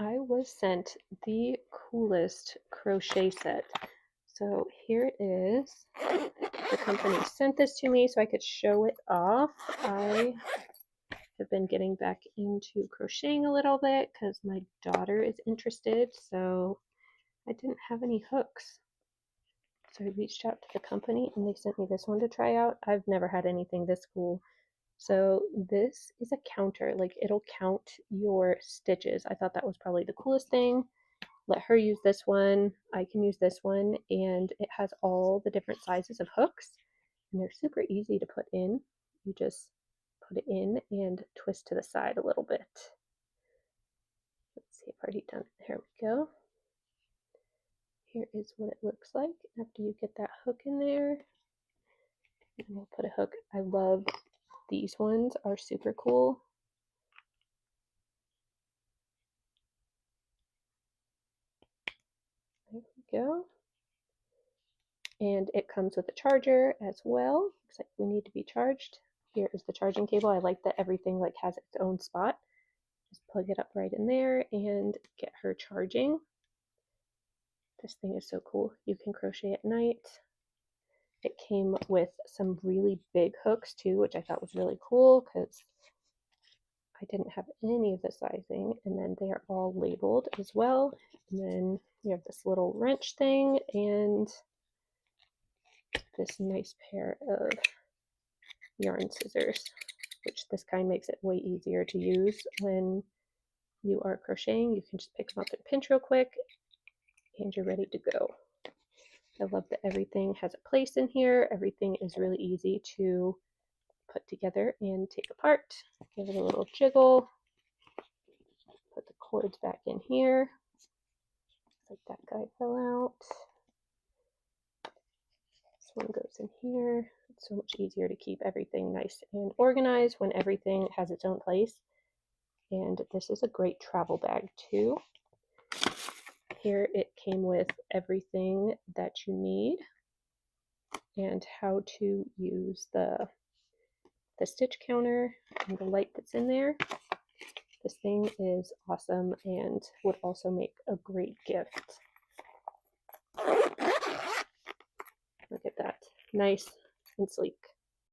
I was sent the coolest crochet set. So here it is. The company sent this to me so I could show it off. I have been getting back into crocheting a little bit because my daughter is interested, so I didn't have any hooks. So I reached out to the company and they sent me this one to try out. I've never had anything this cool. So this is a counter, like it'll count your stitches. I thought that was probably the coolest thing. Let her use this one, I can use this one, and it has all the different sizes of hooks, and they're super easy to put in. You just put it in and twist to the side a little bit. Let's see, I've already done it. Here we go. Here is what it looks like after you get that hook in there. And we'll put a hook. I love these ones, are super cool. There we go. And it comes with a charger as well. Looks like we need to be charged. Here is the charging cable. I like that everything like has its own spot. Just plug it up right in there and get her charging. This thing is so cool. You can crochet at night. It came with some really big hooks too, which I thought was really cool because I didn't have any of the sizing. And then they are all labeled as well. And then you have this little wrench thing and this nice pair of yarn scissors, which this kind makes it way easier to use when you are crocheting. You can just pick them up and pinch real quick and you're ready to go. I love that everything has a place in here. Everything is really easy to put together and take apart. Give it a little jiggle. Put the cords back in here. Looks like that guy fell out. This one goes in here. It's so much easier to keep everything nice and organized when everything has its own place. And this is a great travel bag too. Here it came with everything that you need and how to use the stitch counter and the light that's in there. This thing is awesome and would also make a great gift. Look at that. Nice and sleek.